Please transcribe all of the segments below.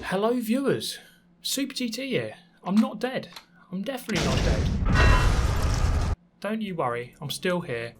Hello viewers, Super GT here. I'm not dead. I'm definitely not dead. Don't you worry, I'm still here.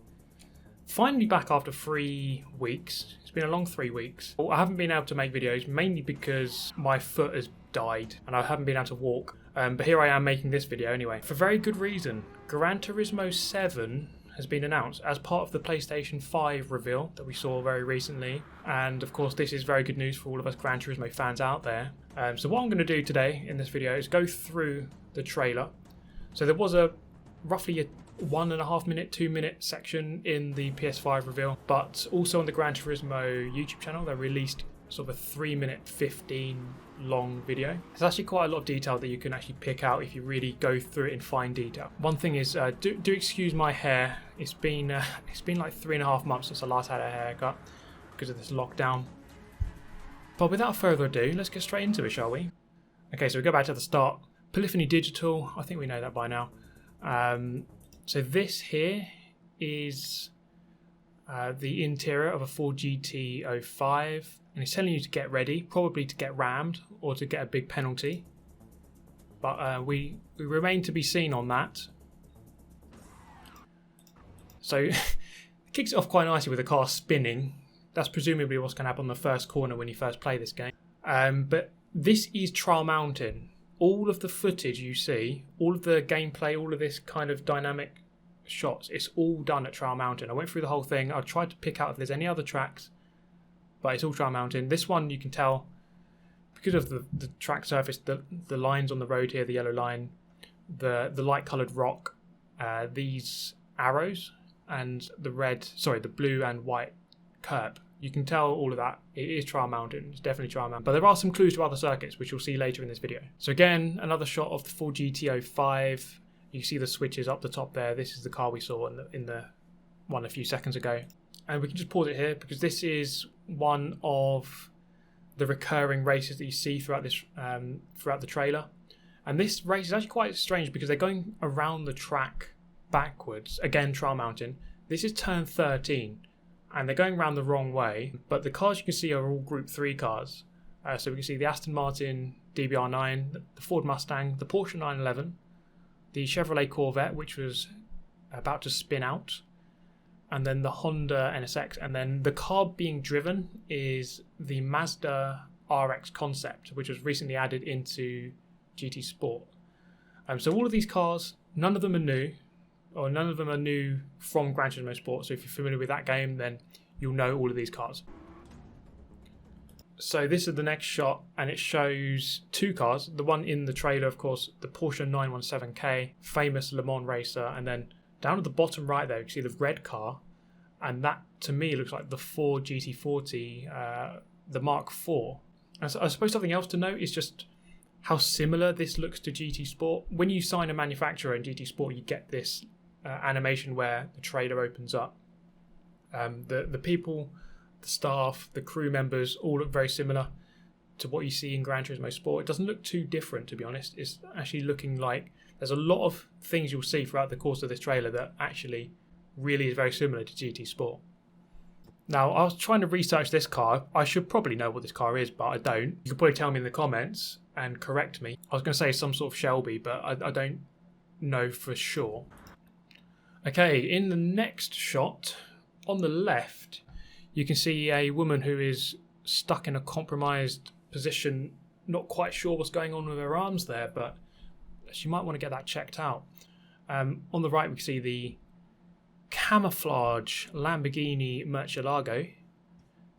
Finally back after 3 weeks. It's been a long 3 weeks. I haven't been able to make videos mainly because my foot has died and I haven't been able to walk. But here I am making this video anyway. For very good reason. Gran Turismo 7 has been announced as part of the PlayStation 5 reveal that we saw very recently. And of course this is very good news for all of us Gran Turismo fans out there. So what I'm going to do today in this video is go through the trailer. So there was roughly a 1.5 minute, 2 minute section in the PS5 reveal, but also on the Gran Turismo YouTube channel they released sort of a 3-minute 15 long video. There's actually quite a lot of detail that you can actually pick out if you really go through it in fine detail. One thing is, do excuse my hair. It's been like 3.5 months since I last had a haircut because of this lockdown. But without further ado, let's get straight into it, shall we? Okay, so we go back to the start. Polyphony Digital, I think we know that by now. So this here is the interior of a Ford GT05, and it's telling you to get ready, probably to get rammed or to get a big penalty. But we remain to be seen on that. So it kicks it off quite nicely with the car spinning. That's presumably what's going to happen on the first corner when you first play this game. But this is Trial Mountain. All of the footage you see, all of the gameplay, all of this kind of dynamic shots, it's all done at Trial Mountain. I went through the whole thing. I tried to pick out if there's any other tracks, but it's all Trial Mountain. This one you can tell because of the track surface, the lines on the road here, the yellow line, the light coloured rock, these arrows, and the blue and white curb. You can tell all of that. It is Trial Mountain. It's definitely Trial Mountain. But there are some clues to other circuits, which you'll see later in this video. So again, another shot of the Ford GT05. You see the switches up the top there. This is the car we saw in the one a few seconds ago. And we can just pause it here because this is one of the recurring races that you see throughout this throughout the trailer. And this race is actually quite strange because they're going around the track backwards. Again, Trial Mountain. This is turn 13. And they're going around the wrong way, but the cars you can see are all Group 3 cars. So we can see the Aston Martin DBR9, the Ford Mustang, the Porsche 911, the Chevrolet Corvette, which was about to spin out, and then the Honda NSX. And then the car being driven is the Mazda RX Concept, which was recently added into GT Sport. So all of these cars, none of them are new. Or none of them are new from Gran Turismo Sport, so if you're familiar with that game then you'll know all of these cars. So this is the next shot and it shows 2 cars, the one in the trailer of course, the Porsche 917K, famous Le Mans racer, and then down at the bottom right there you can see the red car, and that to me looks like the Ford GT40, the Mark IV. And so I suppose something else to note is just how similar this looks to GT Sport. When you sign a manufacturer in GT Sport you get this animation where the trailer opens up. The people, the staff, the crew members all look very similar to what you see in Gran Turismo Sport. It doesn't look too different, to be honest. It's actually looking like there's a lot of things you'll see throughout the course of this trailer that actually really is very similar to GT Sport. Now, I was trying to research this car. I should probably know what this car is, but I don't. You could probably tell me in the comments and correct me. I was going to say some sort of Shelby, but I don't know for sure. Okay, in the next shot, on the left, you can see a woman who is stuck in a compromised position, not quite sure what's going on with her arms there, but she might want to get that checked out. On the right, we can see the camouflage Lamborghini Murcielago.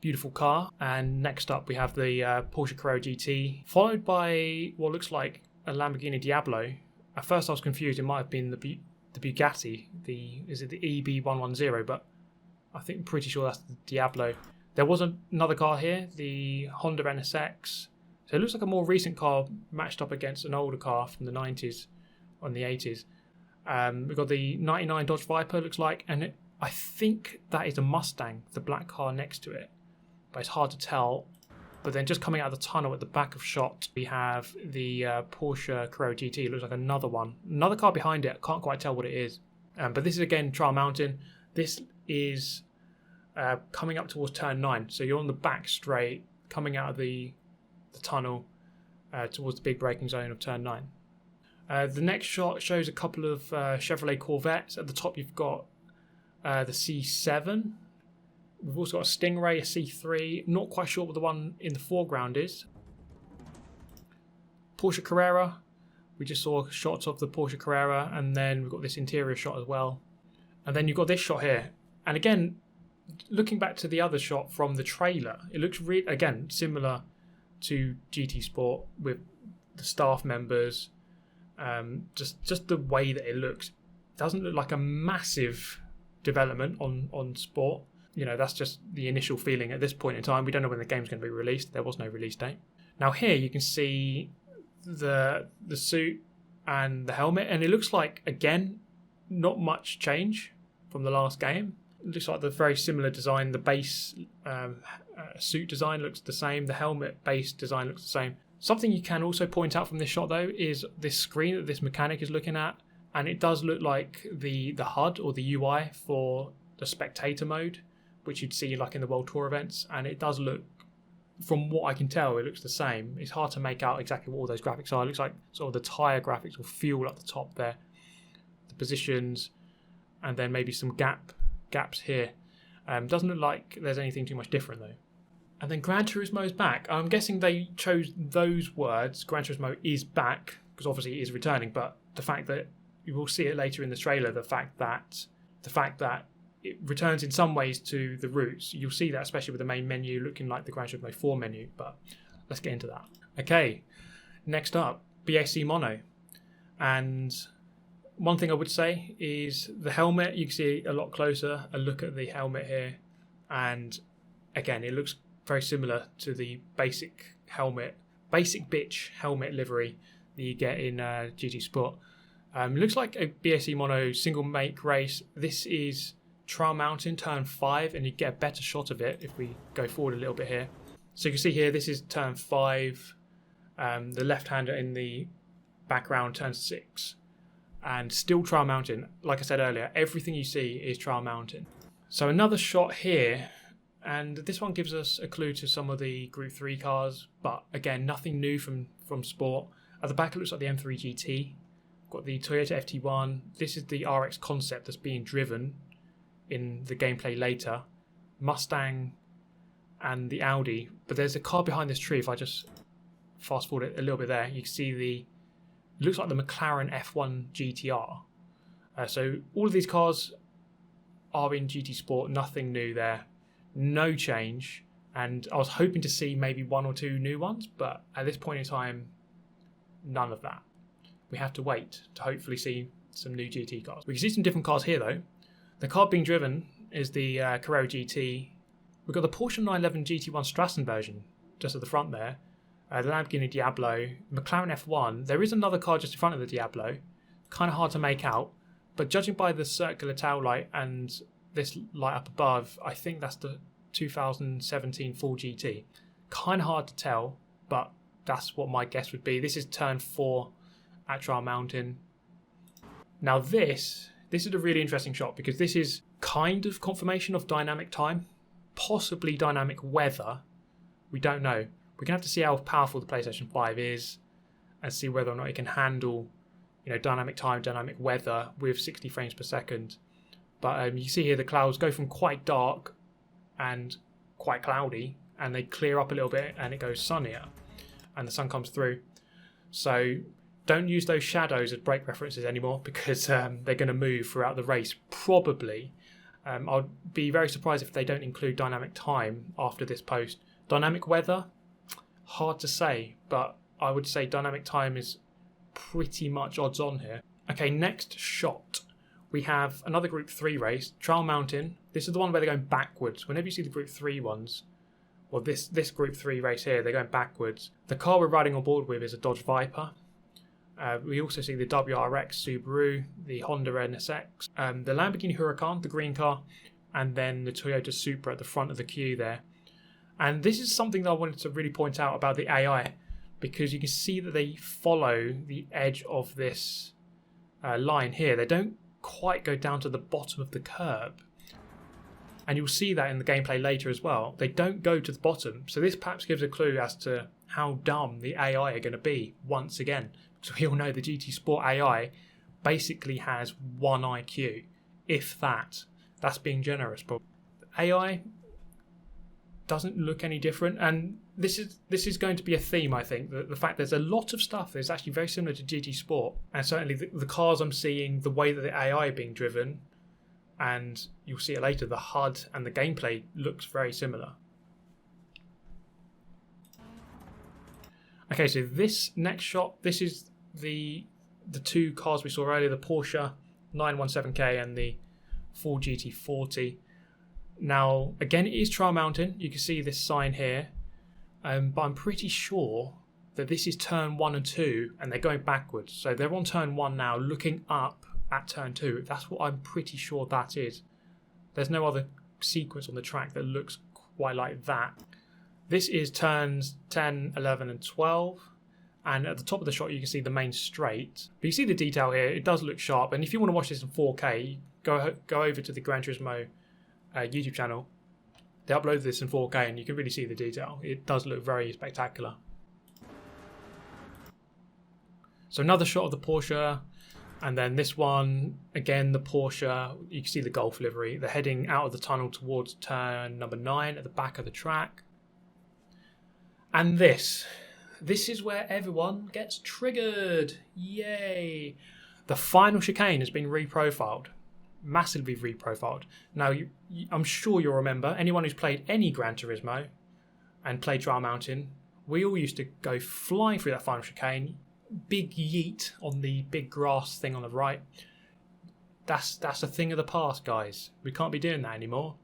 Beautiful car. And next up, we have the Porsche Carrera GT, followed by what looks like a Lamborghini Diablo. At first, I was confused. It might have been the Bugatti, is it the EB110, but I think I'm pretty sure that's the Diablo. There was another car here, the Honda NSX. So it looks like a more recent car matched up against an older car from the 90s or the 80s. We've got the 99 Dodge Viper, looks like, and I think that is a Mustang, the black car next to it, but it's hard to tell. But then just coming out of the tunnel at the back of shot, we have the Porsche Carrera GT. It looks like another one. Another car behind it. I can't quite tell what it is. But this is, again, Trial Mountain. This is coming up towards turn 9. So you're on the back straight, coming out of the tunnel. towards the big braking zone of turn 9. The next shot shows a couple of Chevrolet Corvettes. At the top you've got the C7. We've also got a Stingray, a C3. Not quite sure what the one in the foreground is. Porsche Carrera. We just saw shots of the Porsche Carrera, and then we've got this interior shot as well. And then you've got this shot here. And again, looking back to the other shot from the trailer, it looks again similar to GT Sport with the staff members. Just the way that it looks. It doesn't look like a massive development on Sport. You know, that's just the initial feeling at this point in time. We don't know when the game's going to be released. There was no release date. Now here you can see the suit and the helmet, and it looks like, again, not much change from the last game. It looks like the very similar design. The base suit design looks the same. The helmet base design looks the same. Something you can also point out from this shot though is this screen that this mechanic is looking at, and it does look like the HUD or the UI for the spectator mode, which you'd see like in the World Tour events, and it does look, from what I can tell, it looks the same. It's hard to make out exactly what all those graphics are. It looks like sort of the tyre graphics or fuel at the top there, the positions, and then maybe some gaps here. Doesn't look like there's anything too much different though. And then Gran Turismo is back. I'm guessing they chose those words. Gran Turismo is back because obviously it is returning, but the fact that you will see it later in the trailer, the fact that it returns in some ways to the roots. You'll see that especially with the main menu looking like the Gran Turismo 4 menu, but let's get into that. Okay, next up, Bac Mono. And one thing I would say is the helmet. You can see a lot closer, a look at the helmet here, and again it looks very similar to the basic bitch helmet livery that you get in GT Sport. It looks like a Bac Mono single make race. This is Trial Mountain turn 5, and you get a better shot of it if we go forward a little bit here. So you can see here, this is turn 5. The left-hander in the background, turn 6. And still Trial Mountain. Like I said earlier, everything you see is Trial Mountain. So another shot here, and this one gives us a clue to some of the Group 3 cars, but again, nothing new from Sport. At the back, it looks like the M3 GT. Got the Toyota FT1. This is the RX concept that's being driven in the gameplay later. Mustang and the Audi. But there's a car behind this tree. If I just fast forward it a little bit there, you can see it looks like the McLaren F1 GTR. So all of these cars are in GT Sport. Nothing new there. No change. And I was hoping to see maybe one or two new ones, but at this point in time, none of that. We have to wait to hopefully see some new GT cars. We can see some different cars here though. The car being driven is the Carrera GT. We've got the Porsche 911 GT1 Strassen version just at the front there. The Lamborghini Diablo, McLaren F1. There is another car just in front of the Diablo. Kind of hard to make out, but judging by the circular tail light and this light up above, I think that's the 2017 full GT. Kind of hard to tell, but that's what my guess would be. This is turn 4 at Trial Mountain. Now this is a really interesting shot because this is kind of confirmation of dynamic time, possibly dynamic weather. We don't know. We're going to have to see how powerful the PlayStation 5 is and see whether or not it can handle, dynamic time, dynamic weather with 60 frames per second. But you see here the clouds go from quite dark and quite cloudy, and they clear up a little bit and it goes sunnier and the sun comes through. So don't use those shadows as brake references anymore because they're going to move throughout the race, probably. I'll be very surprised if they don't include dynamic time after this post. Dynamic weather, hard to say, but I would say dynamic time is pretty much odds on here. Okay, next shot. We have another Group 3 race, Trial Mountain. This is the one where they're going backwards. Whenever you see the Group 3 ones, or this Group 3 race here, they're going backwards. The car we're riding on board with is a Dodge Viper. We also see the WRX Subaru, the Honda NSX, the Lamborghini Huracan, the green car, and then the Toyota Supra at the front of the queue there. And this is something that I wanted to really point out about the AI, because you can see that they follow the edge of this line here. They don't quite go down to the bottom of the curb. And you'll see that in the gameplay later as well. They don't go to the bottom. So this perhaps gives a clue as to how dumb the AI are going to be once again. So we all know the GT Sport AI basically has 1 IQ, if that. That's being generous, but AI doesn't look any different. And this is going to be a theme, I think. The fact there's a lot of stuff that's actually very similar to GT Sport. And certainly the cars I'm seeing, the way that the AI are being driven, and you'll see it later, the HUD and the gameplay looks very similar. Okay, so this next shot, this is the two cars we saw earlier, the Porsche 917K and the Ford GT40. Now, again, it is Trial Mountain. You can see this sign here, but I'm pretty sure that this is turn 1 and 2, and they're going backwards. So they're on turn 1 now, looking up at turn 2. That's what I'm pretty sure that is. There's no other sequence on the track that looks quite like that. This is turns 10, 11 and 12, and at the top of the shot you can see the main straight. But you see the detail here, it does look sharp, and if you want to watch this in 4K, go over to the Gran Turismo YouTube channel. They uploaded this in 4K and you can really see the detail. It does look very spectacular. So another shot of the Porsche, and then this one, again the Porsche, you can see the Golf livery. They're heading out of the tunnel towards turn number 9 at the back of the track. And this is where everyone gets triggered. Yay! The final chicane has been reprofiled. Massively reprofiled. Now, I'm sure you'll remember, anyone who's played any Gran Turismo and played Trial Mountain, we all used to go flying through that final chicane. Big yeet on the big grass thing on the right. That's a thing of the past, guys. We can't be doing that anymore.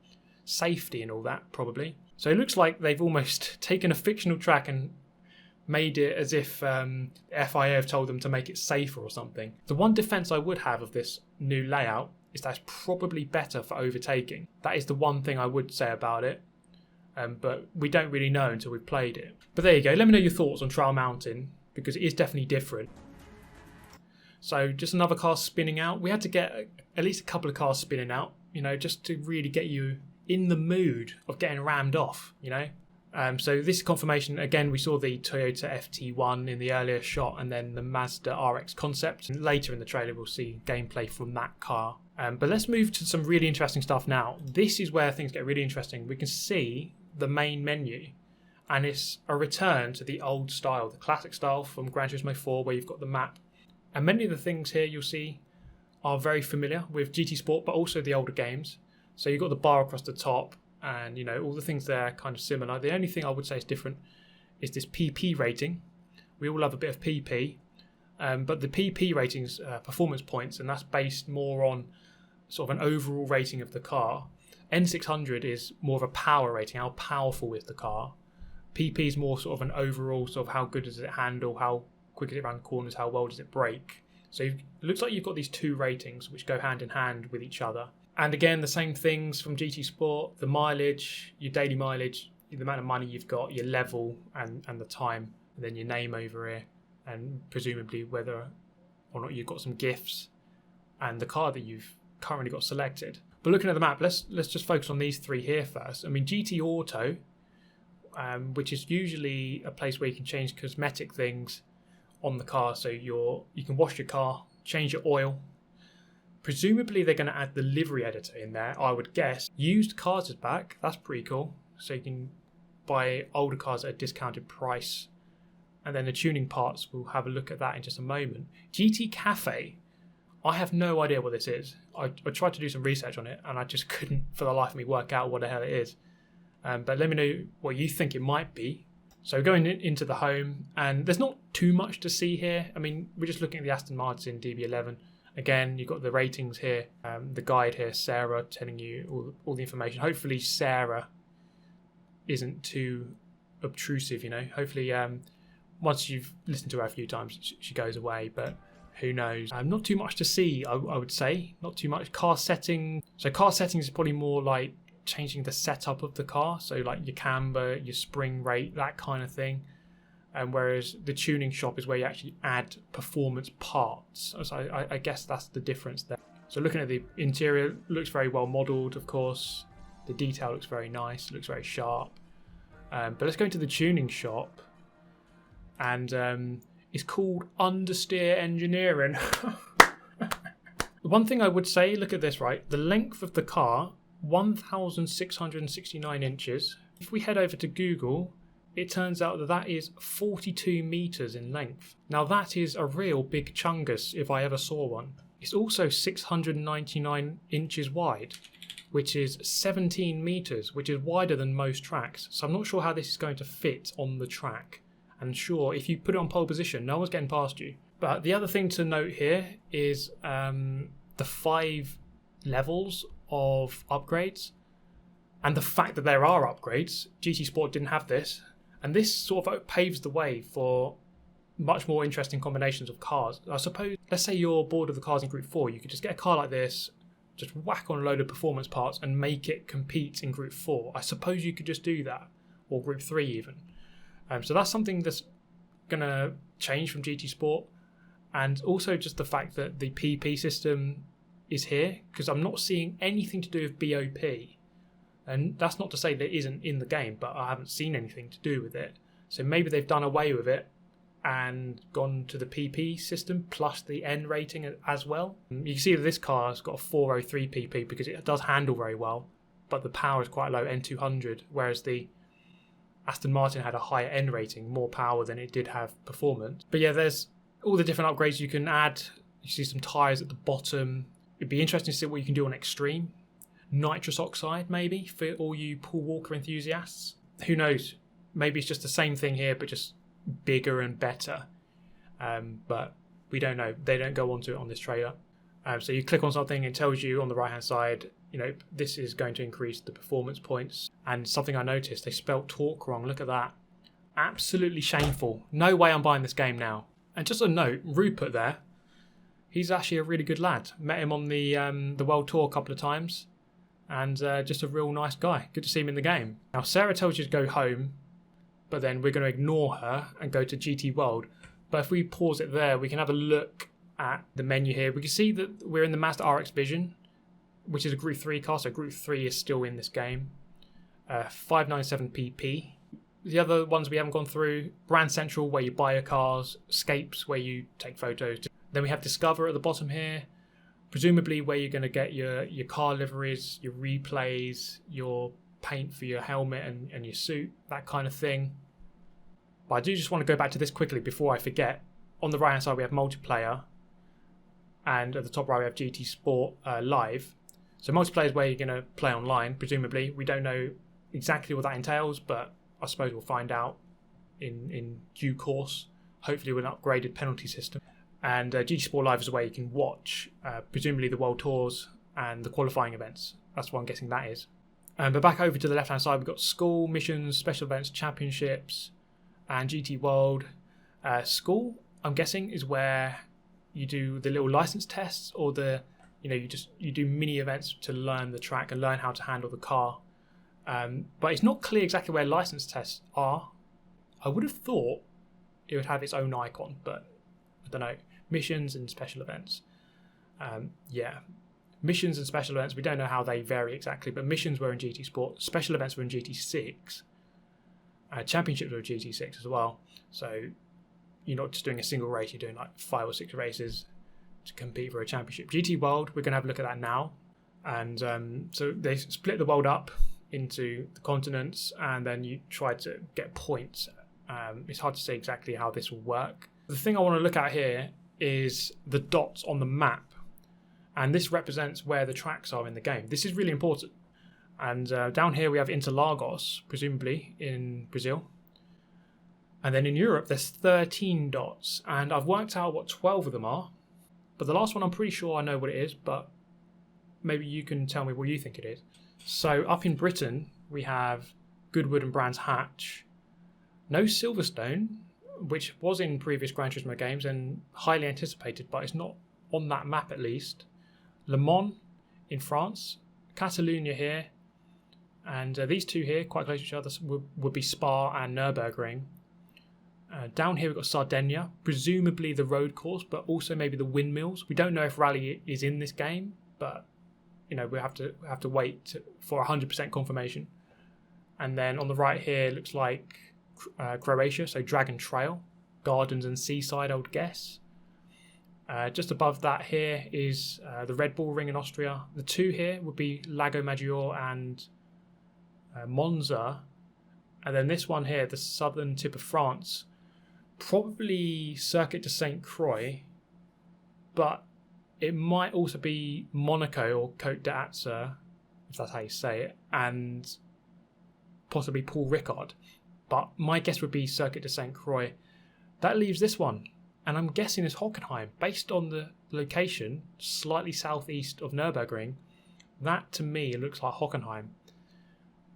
Safety and all that, probably. So it looks like they've almost taken a fictional track and made it as if FIA have told them to make it safer or something. The one defense I would have of this new layout is that it's probably better for overtaking. That is the one thing I would say about it. But we don't really know until we've played it. But there you go. Let me know your thoughts on Trial Mountain, because it is definitely different. So just another car spinning out. We had to get at least a couple of cars spinning out, you know, just to really get you in the mood of getting rammed off, you know. So this is confirmation. Again, we saw the Toyota FT1 in the earlier shot, and then the Mazda RX concept. And later in the trailer, we'll see gameplay from that car. But let's move to some really interesting stuff now. This is where things get really interesting. We can see the main menu, and it's a return to the old style, the classic style from Gran Turismo 4, where you've got the map. And many of the things here you'll see are very familiar with GT Sport, but also the older games. So you've got the bar across the top, and you know all the things there are kind of similar. The only thing I would say is different is this PP rating. We all love a bit of PP, but the PP ratings performance points, and that's based more on sort of an overall rating of the car. N600 is more of a power rating, how powerful is the car. PP is more sort of an overall sort of how good does it handle, how quick is it around corners, how well does it brake. So it looks like you've got these two ratings which go hand in hand with each other. And again, the same things from GT Sport, the mileage, your daily mileage, the amount of money you've got, your level and the time, and then your name over here, and presumably whether or not you've got some gifts, and the car that you've currently got selected. But looking at the map, let's just focus on these three here first. I mean, GT Auto, which is usually a place where you can change cosmetic things on the car. So you can wash your car, change your oil. Presumably they're going to add the livery editor in there, I would guess. Used cars is back. That's pretty cool. So you can buy older cars at a discounted price. And then the tuning parts, we'll have a look at that in just a moment. GT Cafe, I have no idea what this is. I tried to do some research on it and I just couldn't for the life of me work out what the hell it is. But let me know what you think it might be. So going into the home, and there's not too much to see here. I mean, we're just looking at the Aston Martin DB11. Again, you've got the ratings here, the guide here, Sarah telling you all the information. Hopefully Sarah isn't too obtrusive, you know. Hopefully once you've listened to her a few times, she goes away, but who knows. Not too much to see, I would say. Not too much. Car setting. So car settings is probably more like changing the setup of the car. So like your camber, your spring rate, that kind of thing. And whereas the tuning shop is where you actually add performance parts. So I guess that's the difference there. So looking at the interior, looks very well modelled, of course. The detail looks very nice, looks very sharp. But let's go into the tuning shop, and it's called Understeer Engineering. One thing I would say, look at this, right? The length of the car, 1,669 inches. If we head over to Google, it turns out that that is 42 meters in length. Now that is a real big chungus if I ever saw one. It's also 699 inches wide, which is 17 meters, which is wider than most tracks. So I'm not sure how this is going to fit on the track. And sure, if you put it on pole position, no one's getting past you. But the other thing to note here is the 5 levels of upgrades, and the fact that there are upgrades. GT Sport didn't have this, and this sort of paves the way for much more interesting combinations of cars. I suppose, let's say you're bored of the cars in Group 4, you could just get a car like this, just whack on a load of performance parts and make it compete in Group 4. I suppose you could just do that, or Group 3 even. So that's something that's going to change from GT Sport. And also just the fact that the PP system is here, because I'm not seeing anything to do with BOP. And that's not to say that it isn't in the game, but I haven't seen anything to do with it. So maybe they've done away with it and gone to the PP system plus the N rating as well. You can see that this car has got a 403 PP because it does handle very well, but the power is quite low, N200, whereas the Aston Martin had a higher N rating, more power than it did have performance. But yeah, there's all the different upgrades you can add. You see some tyres at the bottom. It'd be interesting to see what you can do on Extreme. Nitrous oxide, maybe, for all you Paul Walker enthusiasts. Who knows? Maybe it's just the same thing here, but just bigger and better. But we don't know. They don't go onto it on this trailer. So you click on something, it tells you on the right-hand side, this is going to increase the performance points. And something I noticed, they spelt torque wrong. Look at that. Absolutely shameful. No way I'm buying this game now. And just a note, Rupert there, he's actually a really good lad. Met him on the World Tour a couple of times, and just a real nice guy. Good to see him in the game. Now Sarah tells you to go home, but then we're going to ignore her and go to GT World. But if we pause it there, we can have a look at the menu here. We can see that we're in the Mazda RX Vision, which is a Group 3 car, so Group 3 is still in this game. 597 PP. The other ones we haven't gone through, Brand Central, where you buy your cars, Scapes, where you take photos. Then we have Discover at the bottom here, presumably where you're going to get your car liveries, your replays, your paint for your helmet and your suit, that kind of thing. But I do just want to go back to this quickly before I forget. On the right hand side we have multiplayer, and at the top right we have GT Sport Live. So multiplayer is where you're going to play online, presumably. We don't know exactly what that entails, but I suppose we'll find out in due course, hopefully with an upgraded penalty system. And GT Sport Live is where you can watch, presumably the World Tours and the qualifying events. That's what I'm guessing that is. But back over to the left-hand side, we've got School, Missions, Special Events, Championships, and GT World. School, I'm guessing, is where you do the little license tests, or you do mini events to learn the track and learn how to handle the car. But it's not clear exactly where license tests are. I would have thought it would have its own icon, but I don't know. Missions and special events. Missions and special events, we don't know how they vary exactly, but missions were in GT Sport. Special events were in GT6. Championships were in GT6 as well. So you're not just doing a single race, you're doing like 5 or 6 races to compete for a championship. GT World, we're going to have a look at that now. And so they split the world up into the continents, and then you try to get points. It's hard to say exactly how this will work. The thing I want to look at here is the dots on the map, and this represents where the tracks are in the game. This is really important. And down here we have Interlagos, presumably in Brazil. And then in Europe there's 13 dots, and I've worked out what 12 of them are. But the last one I'm pretty sure I know what it is, but maybe you can tell me what you think it is. So up in Britain we have Goodwood and Brands Hatch. No Silverstone, which was in previous Gran Turismo games and highly anticipated, but it's not on that map at least. Le Mans in France, Catalonia here, and these two here, quite close to each other, would be Spa and Nürburgring. Down here we've got Sardinia, presumably the road course, but also maybe the windmills. We don't know if Rally is in this game, but we have to wait for 100% confirmation. And then on the right here looks like Croatia, so Dragon Trail, Gardens and Seaside, I would guess. Just above that here is the Red Bull Ring in Austria. The two here would be Lago Maggiore and Monza. And then this one here, the southern tip of France, probably Circuit de Saint Croix, but it might also be Monaco or Côte d'Azur, if that's how you say it, and possibly Paul Ricard. But my guess would be Circuit de Saint Croix. That leaves this one, and I'm guessing it's Hockenheim. Based on the location, slightly southeast of Nürburgring, that to me looks like Hockenheim.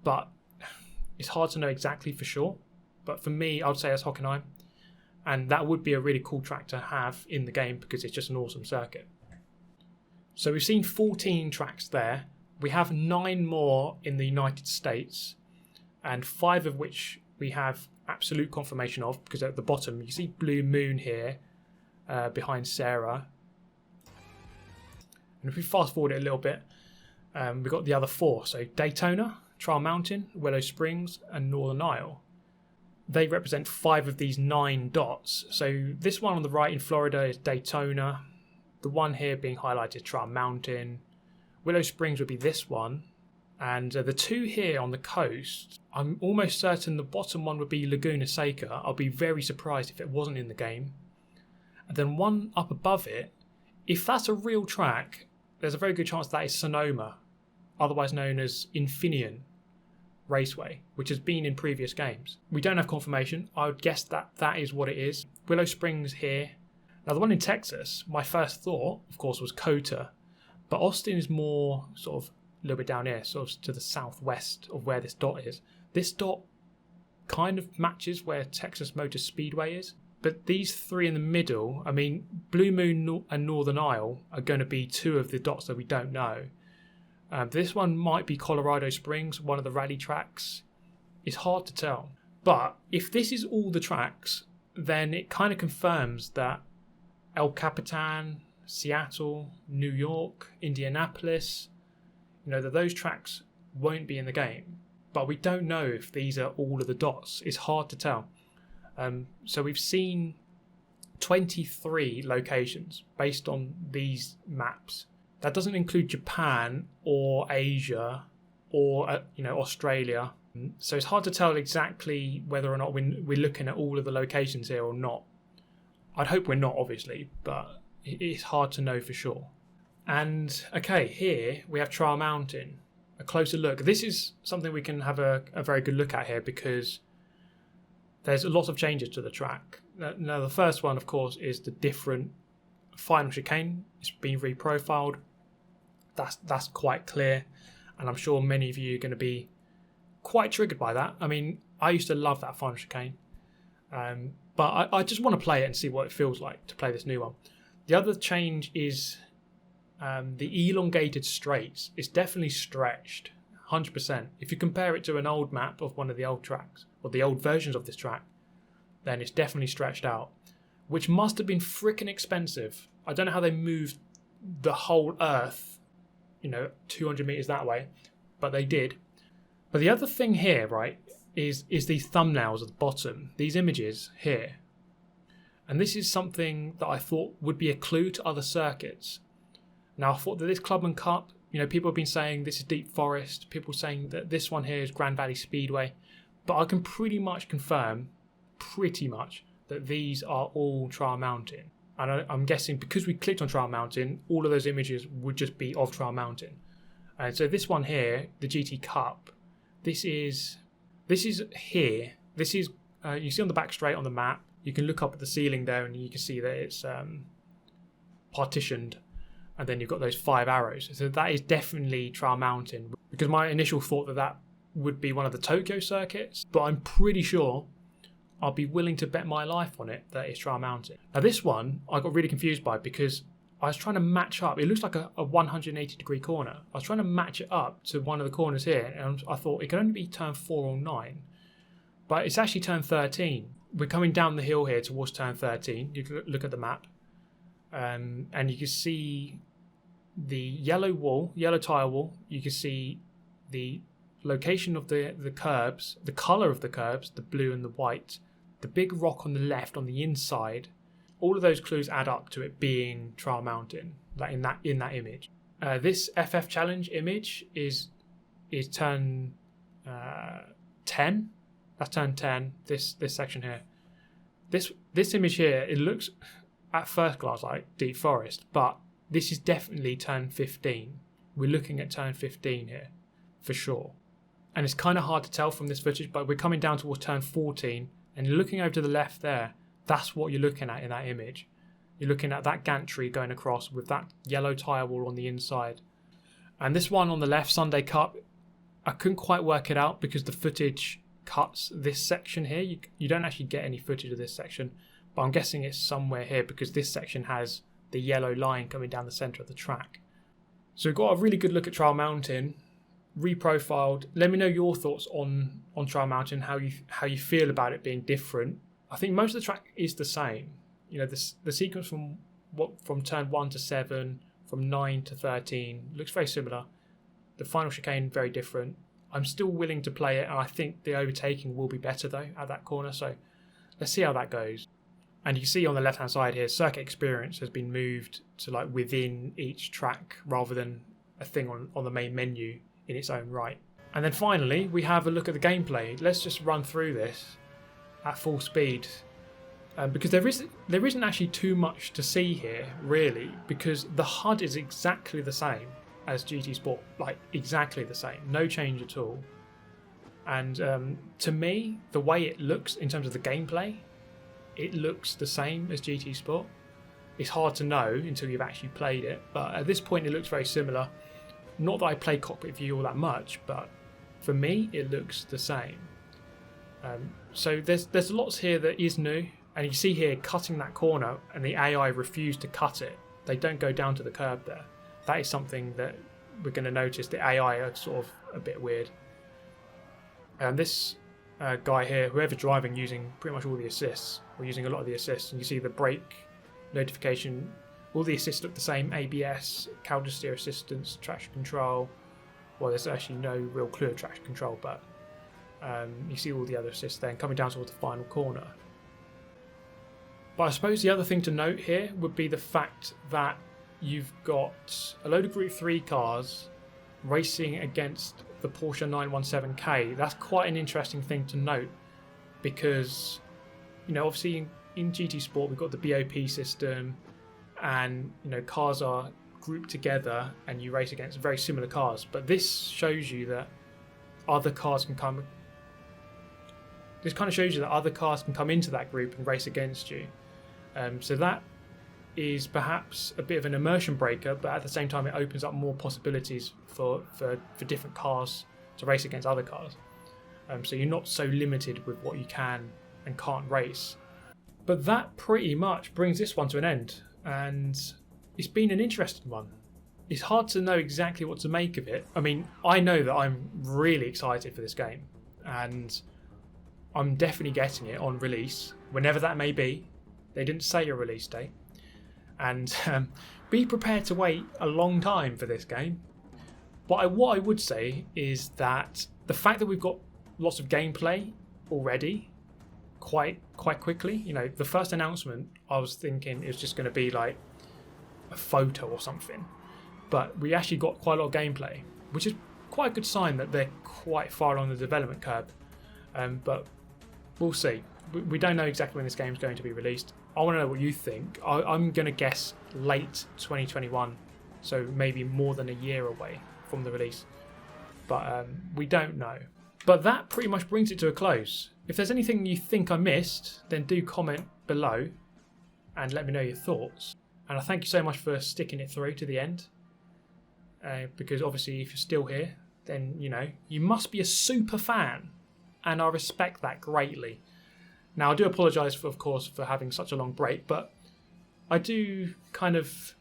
But it's hard to know exactly for sure. But for me, I would say it's Hockenheim. And that would be a really cool track to have in the game because it's just an awesome circuit. So we've seen 14 tracks there. We have 9 more in the United States, and 5 of which we have absolute confirmation of, because at the bottom you see Blue Moon here behind Sarah. And if we fast forward it a little bit, we've got the other 4. So Daytona, Trial Mountain, Willow Springs and Northern Isle. They represent 5 of these 9 dots. So this one on the right in Florida is Daytona. The one here being highlighted, Trial Mountain. Willow Springs would be this one. And the 2 here on the coast, I'm almost certain the bottom one would be Laguna Seca. I'll be very surprised if it wasn't in the game. And then one up above it, if that's a real track, there's a very good chance that is Sonoma, otherwise known as Infineon Raceway, which has been in previous games. We don't have confirmation. I would guess that that is what it is. Willow Springs here. Now the one in Texas, my first thought, of course, was COTA, but Austin is more sort of a little bit down here, sort of to the southwest of where this dot is. This dot kind of matches where Texas Motor Speedway is, but these 3 in the middle, I mean, Blue Moon and Northern Isle are going to be 2 of the dots that we don't know. This one might be Colorado Springs, one of the rally tracks. It's hard to tell. But if this is all the tracks, then it kind of confirms that El Capitan, Seattle, New York, Indianapolis, that those tracks won't be in the game. But we don't know if these are all of the dots. It's hard to tell. So we've seen 23 locations based on these maps. That doesn't include Japan or Asia or Australia. So it's hard to tell exactly whether or not we're looking at all of the locations here or not. I'd hope we're not, obviously, but it's hard to know for sure. And okay, here we have Trial Mountain. A closer look. This is something we can have a very good look at here because there's a lot of changes to the track. Now the first one, of course, is the different final chicane. It's been reprofiled. That's quite clear, and I'm sure many of you are going to be quite triggered by that. I mean, I used to love that final chicane, but I just want to play it and see what it feels like to play this new one. The other change is the elongated straights. It's definitely stretched, 100%. If you compare it to an old map of one of the old tracks, or the old versions of this track, then it's definitely stretched out, which must have been freaking expensive. I don't know how they moved the whole Earth 200 meters that way, but they did. But the other thing here, right, is these thumbnails at the bottom, these images here. And this is something that I thought would be a clue to other circuits. Now, I thought that this Clubman Cup, people have been saying this is Deep Forest, people saying that this one here is Grand Valley Speedway, but I can pretty much confirm, that these are all Trial Mountain. And I'm guessing because we clicked on Trial Mountain, all of those images would just be of Trial Mountain. And so this one here, the GT Cup, this is here. This is you see on the back straight on the map. You can look up at the ceiling there, and you can see that it's partitioned, and then you've got those 5 arrows. So that is definitely Trial Mountain. Because my initial thought that would be one of the Tokyo circuits, but I'm pretty sure I'll be willing to bet my life on it that it's Trial Mountain. Now this one I got really confused by because I was trying to match up. It looks like a 180 degree corner. I was trying to match it up to one of the corners here, and I thought it could only be turn 4 or 9, but it's actually turn 13. We're coming down the hill here towards turn 13. You can look at the map, and you can see the yellow wall, yellow tyre wall, you can see the location of the curbs, the colour of the curbs, the blue and the white, the big rock on the left on the inside. All of those clues add up to it being Trial Mountain, like in that image. This FF Challenge image is turn 10. That's turn 10. This section here. This image here, it looks at first glance like Deep Forest, but this is definitely turn 15. We're looking at turn 15 here, for sure. And it's kind of hard to tell from this footage, but we're coming down towards turn 14, and looking over to the left there, that's what you're looking at in that image. You're looking at that gantry going across with that yellow tyre wall on the inside. And this one on the left, Sunday Cup, I couldn't quite work it out because the footage cuts this section here. You don't actually get any footage of this section, but I'm guessing it's somewhere here because this section has the yellow line coming down the centre of the track. So we've got a really good look at Trial Mountain, reprofiled. Let me know your thoughts on Trial Mountain, how you feel about it being different. I think most of the track is the same. You know, the sequence from turn 1 to 7, from 9 to 13 looks very similar. The final chicane very different. I'm still willing to play it, and I think the overtaking will be better though at that corner. So let's see how that goes. And you can see on the left hand side here, circuit experience has been moved to like within each track rather than a thing on the main menu in its own right. And then finally we have a look at the gameplay. Let's just run through this at full speed, because there isn't actually too much to see here really, because the HUD is exactly the same as GT Sport, like exactly the same, no change at all. And to me, the way it looks in terms of the gameplay, it looks the same as GT Sport. It's hard to know until you've actually played it, but at this point it looks very similar. Not that I play Cockpit View all that much, but for me it looks the same. So there's lots here that is new, and you see here cutting that corner, and the AI refuse to cut it. They don't go down to the curb there. That is something that we're going to notice. The AI are sort of a bit weird. And this guy here, whoever driving, using pretty much all the assists, or using a lot of the assists, and you see the brake notification, all the assists look the same: ABS, counter steer assistance, traction control. Well, there's actually no real clue of traction control, but you see all the other assists then coming down towards the final corner. But I suppose the other thing to note here would be the fact that you've got a load of Group 3 cars racing against the Porsche 917K. That's quite an interesting thing to note, because, you know, obviously in GT Sport we've got the BOP system, and, you know, cars are grouped together and you race against very similar cars. But this shows you that other cars can come. This kind of shows you that other cars can come into that group and race against you. So that is perhaps a bit of an immersion breaker, but at the same time it opens up more possibilities for different cars to race against other cars. So you're not so limited with what you can and can't race. But that pretty much brings this one to an end, and it's been an interesting one. It's hard to know exactly what to make of it. I mean, I know that I'm really excited for this game, and I'm definitely getting it on release, whenever that may be. They didn't say a release date. And be prepared to wait a long time for this game. But what I would say is that the fact that we've got lots of gameplay already quite quickly, you know, the first announcement I was thinking it was just going to be like a photo or something, but we actually got quite a lot of gameplay, which is quite a good sign that they're quite far along the development curve. But we'll see. We don't know exactly when this game is going to be released. I want to know what you think. I'm going to guess late 2021, so maybe more than a year away from the release, but we don't know. But that pretty much brings it to a close. If there's anything you think I missed, then do comment below and let me know your thoughts. And I thank you so much for sticking it through to the end, because obviously if you're still here, then, you know, you must be a super fan, and I respect that greatly. Now, I do apologise, of course, for having such a long break, but I do kind of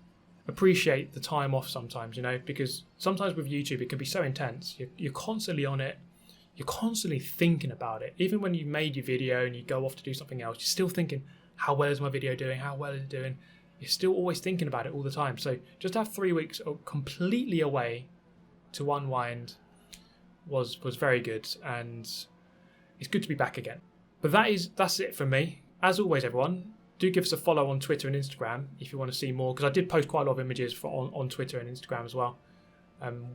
appreciate the time off sometimes, you know, because sometimes with YouTube it can be so intense. You're constantly on it. You're constantly thinking about it. Even when you made your video and you go off to do something else, you're still thinking, how well is my video doing? How well is it doing? you're still always thinking about it all the time. So just to have 3 weeks completely away to unwind was very good, and it's good to be back again. But that's it from me. As always, everyone, do give us a follow on Twitter and Instagram if you want to see more, because I did post quite a lot of images on Twitter and Instagram as well,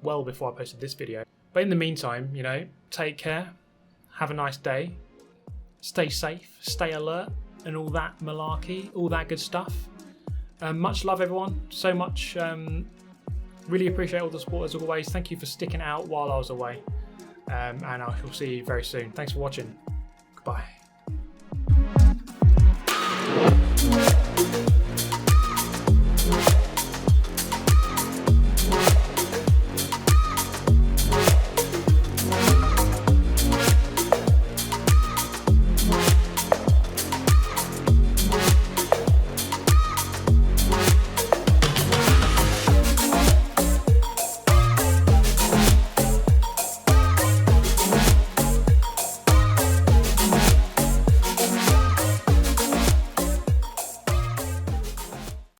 well before I posted this video. But in the meantime, you know, take care, have a nice day, stay safe, stay alert, and all that malarkey, all that good stuff. Much love, everyone, so much. Really appreciate all the support as always. Thank you for sticking out while I was away, and I shall see you very soon. Thanks for watching. Goodbye.